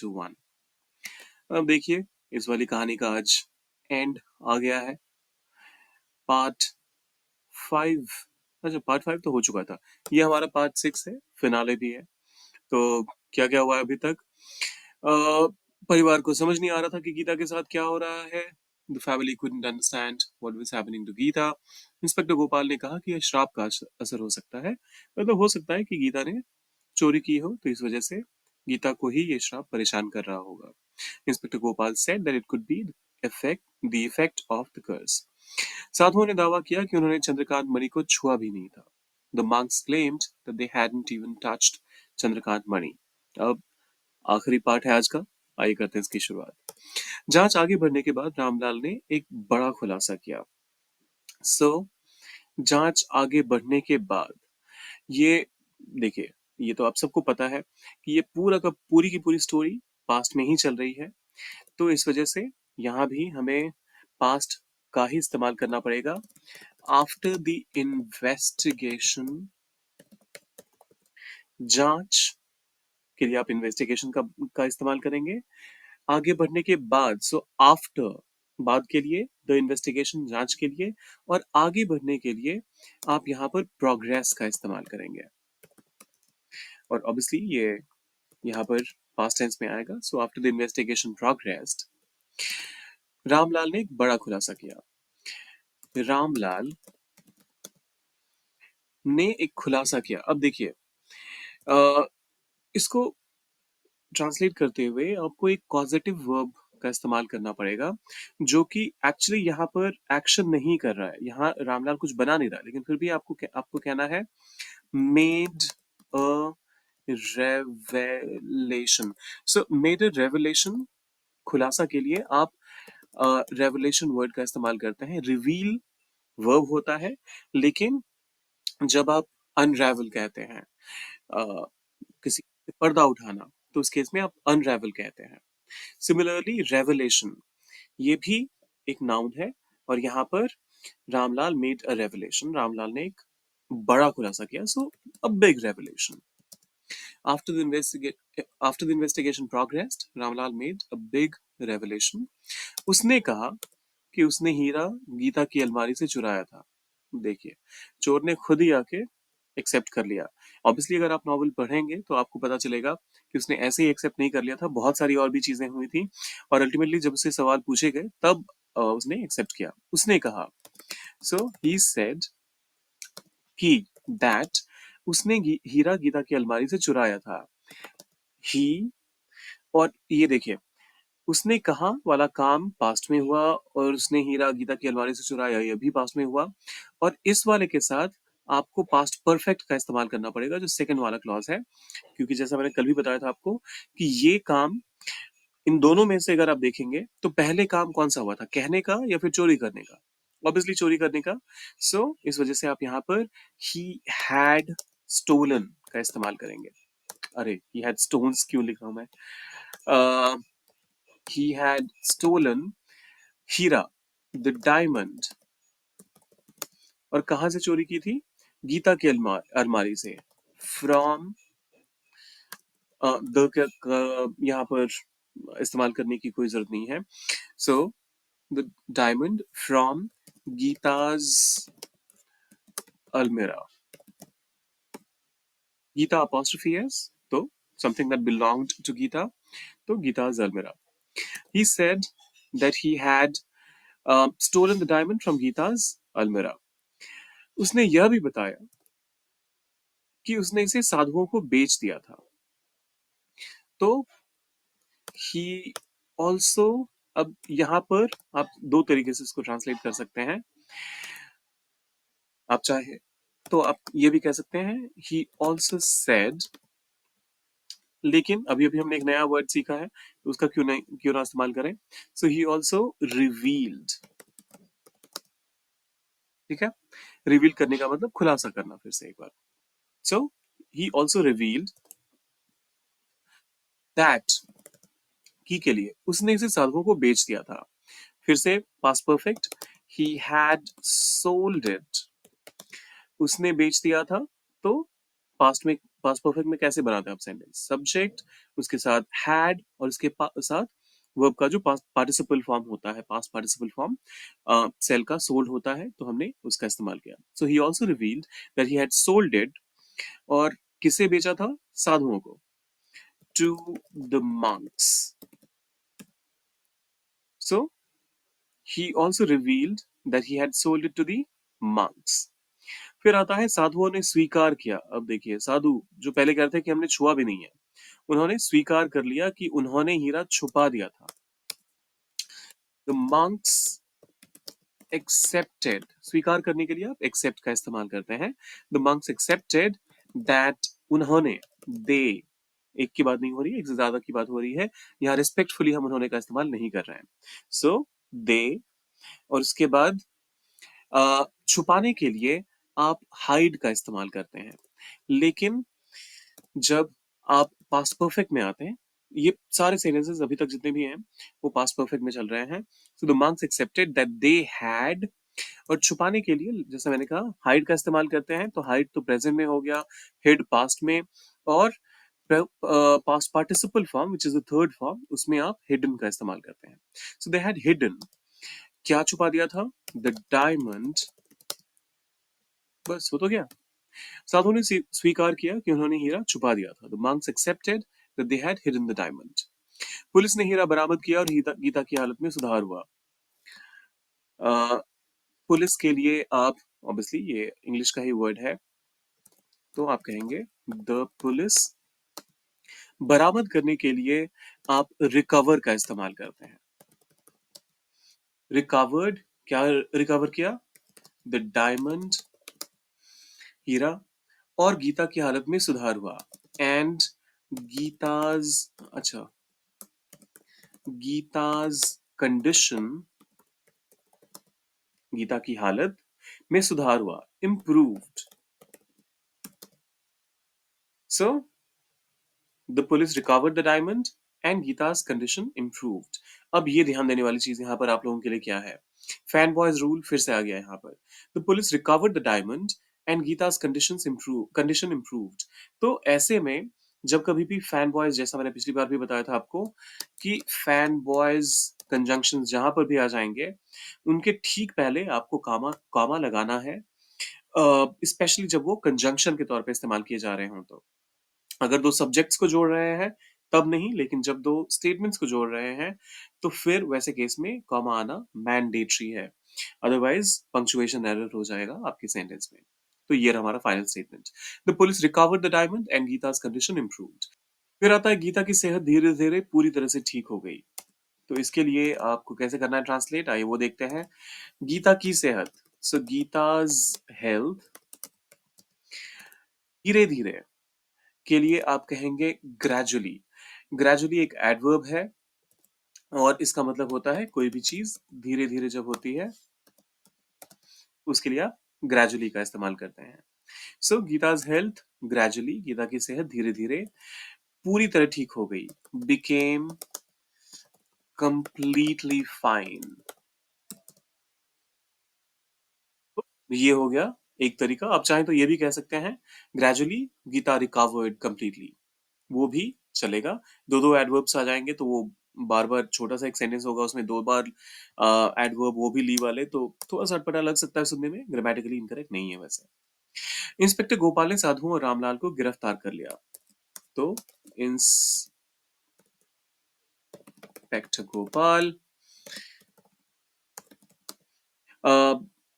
to 1। अब देखिए इस वाली कहानी का आज एंड आ गया है। पार्ट 5, अच्छा पार्ट 5 तो हो चुका था, ये हमारा पार्ट 6 है, फिनाले भी है। तो क्या क्या हुआ है अभी तक? परिवार को समझ नहीं आ रहा था कि गीता के साथ क्या हो रहा है। The family couldn't understand what was happening to Gita. Inspector Gopal ने कहा कि यह श्राप का असर हो सकता है, मतलब हो सकता है कि गीता ने चोरी की हो, तो इस वजह से गीता को ही ये श्राप परेशान कर रहा होगा। Inspector Gopal said that it could be the effect of the curse। साधुओं ने दावा किया कि उन्होंने चंद्रकांत मणि को छुआ भी नहीं था। The monks claimed that they hadn't even touched Chandrakant मणि। अब आखिरी पार्ट है आज का, आइए करते हैं इसकी शुरुआत। जांच आगे बढ़ने के बाद रामलाल ने एक बड़ा खुलासा किया। जांच आगे बढ़ने के बाद ये देखिए, ये तो आप सबको पता है कि ये पूरा का पूरी की पूरी स्टोरी पास्ट में ही चल रही है, तो इस वजह से यहाँ भी हमें पास्ट का ही इस्तेमाल करना पड़ेगा। आफ्टर द इन्वेस्टिगेशन, जांच के लिए आप इन्वेस्टिगेशन का इस्तेमाल करेंगे। आगे बढ़ने के बाद, सो आफ्टर, बाद के लिए, द इन्वेस्टिगेशन जांच के लिए, और आगे बढ़ने के लिए आप यहाँ पर प्रोग्रेस का इस्तेमाल करेंगे। और ऑब्वियसली ये यहाँ पर पास्ट टेंस में आएगा। So after the investigation progressed, Ramlal ने एक बड़ा खुलासा किया। रामलाल ने एक खुलासा किया। अब देखिए इसको ट्रांसलेट करते हुए आपको एक कॉजेटिव वर्ब का इस्तेमाल करना पड़ेगा, जो कि एक्चुअली यहाँ पर एक्शन नहीं कर रहा है। यहाँ रामलाल कुछ बना नहीं रहा, लेकिन फिर भी आपको कहना है made a revelation. So made a revelation, खुलासा के लिए आप रेवलेशन वर्ड का इस्तेमाल करते हैं। रिवील वर्ब होता है, लेकिन जब आप अनरेवल कहते हैं, किसी पर्दा उठाना, तो उस केस में आप अनरेवल कहते हैं। सिमिलरली रेवलेशन, ये भी एक नाउन है, और यहाँ पर Ramlal made a revelation, Ramlal ने एक बड़ा खुलासा किया। So a big revelation. After the investigation progressed, Ramlal made a big revelation। उसने कहा कि उसने हीरा गीता की अलमारी से चुराया था। देखिए, चोर ने खुद ही आके एक्सेप्ट कर लिया। ऑब्वियसली अगर आप नॉवल पढ़ेंगे तो आपको पता चलेगा कि उसने ऐसे ही एक्सेप्ट नहीं कर लिया था, बहुत सारी और भी चीजें हुई थी, और अल्टीमेटली जब उससे सवाल पूछे गए तब उसने एक्सेप्ट किया। उसने कहा, सो ही सेड कि दैट उसने हीरा गीता की अलमारी से चुराया था। ही, और ये देखिए, उसने कहा वाला काम पास्ट में हुआ, और उसने हीरा गीता की अलमारी से चुराया ये भी पास्ट में हुआ, और इस वाले के साथ आपको पास्ट परफेक्ट का इस्तेमाल करना पड़ेगा, जो सेकंड वाला क्लॉज है, क्योंकि जैसा मैंने कल भी बताया था आपको कि ये काम, इन दोनों में से अगर आप देखेंगे तो पहले काम कौन सा हुआ था, कहने का या फिर चोरी करने का? ऑब्वियसली चोरी करने का। सो इस वजह से आप यहाँ पर ही हैड स्टोलन का इस्तेमाल करेंगे। अरे ही हैड स्टोन्स क्यों लिखा हूं मैं? he had stolen हीरा, द डायमंड, और कहां से चोरी की थी? गीता की अलमारी से। फ्रॉम, द यहाँ पर इस्तेमाल करने की कोई जरूरत नहीं है। So the diamond from Gita's almirah. Gita apostrophe S, तो something that belonged to Gita, तो Gita's अलमेरा। He said that he had stolen the diamond from Gita's अलमेरा। उसने यह भी बताया कि उसने इसे साधुओं को बेच दिया था। तो ही ऑल्सो, अब यहां पर आप दो तरीके से इसको ट्रांसलेट कर सकते हैं। आप चाहे तो आप ये भी कह सकते हैं ही ऑल्सो सेड, लेकिन अभी अभी हमने एक नया वर्ड सीखा है, तो उसका क्यों ना इस्तेमाल करें। सो ही ऑल्सो रिवील्ड। ठीक है, रिवील करने का मतलब खुलासा करना। फिर से एक बार, सो ही ऑल्सो रिवील्ड दैट, की के लिए उसने इसे साधुओं को बेच दिया था। फिर से past perfect, he had sold it, उसने बेच दिया था, तो पास्ट में पास्ट परफेक्ट में कैसे बनाते हैं आप सेंटेंस? सब्जेक्ट, उसके साथ हैड और उसके साथ वर्ब का जो पास्ट पार्टिसिपल फॉर्म होता है, पास्ट पार्टिसिपल फॉर्म सेल का सोल्ड होता है, तो हमने उसका इस्तेमाल किया। So he also revealed that he had sold it, और किसे बेचा था? साधुओं को, to the monks. So he also revealed that he had sold it to the monks. फिर आता है साधुओं ने स्वीकार किया। अब देखिए, साधु जो पहले कहते हैं कि हमने छुआ भी नहीं है, उन्होंने स्वीकार कर लिया कि उन्होंने हीरा छुपा दिया था। The monks accepted, स्वीकार करने के लिए आप accept का इस्तेमाल करते हैं। The monks accepted that, उन्होंने, they, एक की बात नहीं हो रही है, एक से ज्यादा की बात हो रही है। यहाँ रिस्पेक्टफुली हम उन्होंने का इस्तेमाल नहीं कर रहे हैं। So they, और उसके बाद छुपाने के लिए आप हाइड का इस्तेमाल करते हैं। लेकिन जब आप पास्ट परफेक्ट में आते हैं, ये सारे सेंटेंसेस अभी तक जितने भी हैं वो पास्ट परफेक्ट में चल रहे हैं। So the monks accepted that they had, और छुपाने के लिए जैसे मैंने कहा हाइड का इस्तेमाल करते हैं, तो हाइड तो प्रेजेंट में हो गया, हिड पास्ट में, और past participle form which is the third form, उसमें आप हिडन का इस्तेमाल करते हैं। सो दे हैड हिडन, क्या छुपा दिया था? The diamond. बस हो तो गया। साधु ने स्वीकार किया कि उन्होंने हीरा छुपा दिया था। The monks accepted that they had hidden the diamond. Police ने हीरा बरामद किया और गीता की हालत में सुधार हुआ। पुलिस के लिए आप ऑब्वियसली ये इंग्लिश का ही वर्ड है, तो आप कहेंगे द पुलिस। बरामद करने के लिए आप रिकवर का इस्तेमाल करते हैं। रिकवर्ड, क्या रिकवर किया? द डायमंड, हीरा, और गीता की हालत में सुधार हुआ। एंड गीताज, अच्छा, गीताज कंडीशन, गीता की हालत में सुधार हुआ, improved. So the police recovered the diamond and Geeta's condition improved. अब ये ध्यान देने वाली चीज यहाँ पर आप लोगों के लिए क्या है? फैन बॉयज रूल फिर से आ गया यहाँ पर। The police recovered the diamond and Geeta's condition improved. तो ऐसे में जब कभी भी फैन बॉयज, जैसा मैंने पिछली बार भी बताया था आपको कि फैन बॉयज कंजंक्शन जहां पर भी आ जाएंगे, उनके ठीक पहले आपको कामा कामा लगाना है, स्पेशली जब वो कंजंक्शन के तौर पे इस्तेमाल किए जा रहे हों। तो अगर दो सब्जेक्ट्स को जोड़ रहे हैं तब नहीं, लेकिन जब दो स्टेटमेंट्स को जोड़ रहे हैं तो फिर वैसे केस में कॉमा आना मैंडेटरी है, अदरवाइज पंक्चुएशन एरर हो जाएगा आपके सेंटेंस में। तो ये रहा हमारा final statement. The police recovered the diamond and गीता's कंडीशन इम्प्रूव्ड। फिर आता है गीता की सेहत धीरे धीरे पूरी तरह से ठीक हो गई। तो इसके लिए आपको कैसे करना है ट्रांसलेट, आइए वो देखते हैं। गीता की सेहत, सो गीता's हेल्थ, धीरे धीरे के लिए आप कहेंगे ग्रेजुअली। ग्रेजुअली एक एडवर्ब है और इसका मतलब होता है कोई भी चीज धीरे धीरे जब होती है उसके लिए आप ग्रेजुअली का इस्तेमाल करते हैं। सो गीता's हेल्थ ग्रेजुअली, गीता की सेहत धीरे धीरे पूरी तरह ठीक हो गई। Became completely fine. ये हो गया एक तरीका। आप चाहें तो ये भी कह सकते हैं ग्रेजुअली गीता रिकवर्ड कंप्लीटली, वो भी चलेगा। दो दो एडवर्ब्स आ जाएंगे तो वो बार बार, छोटा सा एक सेंटेंस होगा उसमें दो बार एडवर्ब, वो भी ली वाले, तो थोड़ा सा अटपटा लग सकता है सुनने में, ग्रामेटिकली इनकरेक्ट नहीं है वैसे। इंस्पेक्टर गोपाल ने साधु और रामलाल को गिरफ्तार कर लिया। तो इंस्पेक्टर गोपाल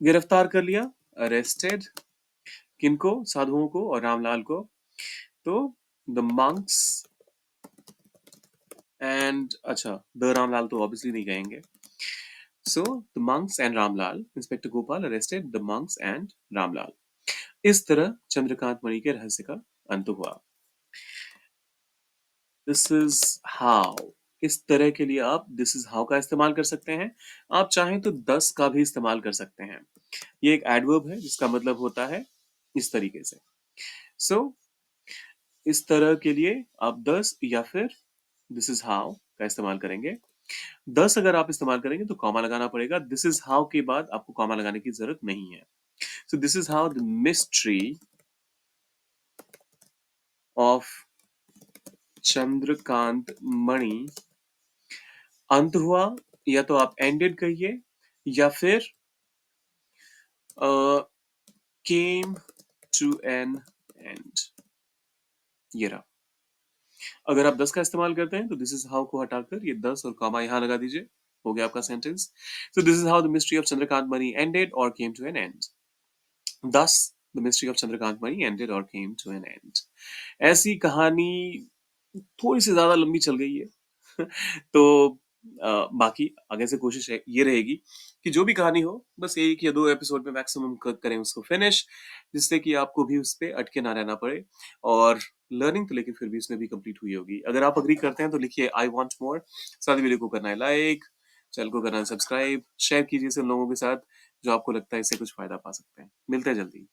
गिरफ्तार कर लिया, अरेस्टेड, किनको? साधुओं को और रामलाल को। तो द monks एंड, अच्छा, द रामलाल तो ऑब्वियसली नहीं कहेंगे। So the monks and Ramlal, inspector Gopal arrested the monks and Ramlal. इस तरह चंद्रकांत मणि के रहस्य का अंत हुआ। दिस इज हाउ, इस तरह के लिए आप दिस इज हाउ का इस्तेमाल कर सकते हैं। आप चाहें तो दस का भी इस्तेमाल कर सकते हैं। ये एक एडवर्ब है जिसका मतलब होता है इस तरीके से। सो इस तरह के लिए आप दस या फिर दिस इज हाउ का इस्तेमाल करेंगे। दस अगर आप इस्तेमाल करेंगे तो कॉमा लगाना पड़ेगा। दिस इज हाउ के बाद आपको कॉमा लगाने की जरूरत नहीं है। So this is how the mystery of Chandrakant Mani अंत हुआ, या तो आप एंडेड कहिए या फिर केम टू एन एंड। ये रहा। अगर आप 10 का इस्तेमाल करते हैं तो दिस इज हाउ को हटाकर ये 10 और कॉमा यहां लगा दीजिए, हो गया आपका sentence. So this is how the mystery of Chandrakant Mani ended और came to an end. Thus, the mystery of Chandrakant Mani ended or came to an end. ऐसी कहानी थोड़ी सी ज्यादा लंबी चल गई है तो बाकी आगे से कोशिश ये रहेगी कि जो भी कहानी हो बस 1 या 2 एपिसोड में मैक्सिमम करें उसको फिनिश, जिससे कि आपको भी उस पर अटके ना रहना पड़े। और लर्निंग तो लेकिन फिर भी इसमें भी कंप्लीट हुई होगी। अगर आप अग्री करते हैं तो लिखिए आई वांट मोर, साथ ही वीडियो को करना है लाइक, चैनल को करना है सब्सक्राइब, शेयर कीजिए उन लोगों के साथ जो आपको लगता है इससे कुछ फायदा पा सकते हैं। मिलते हैं जल्दी।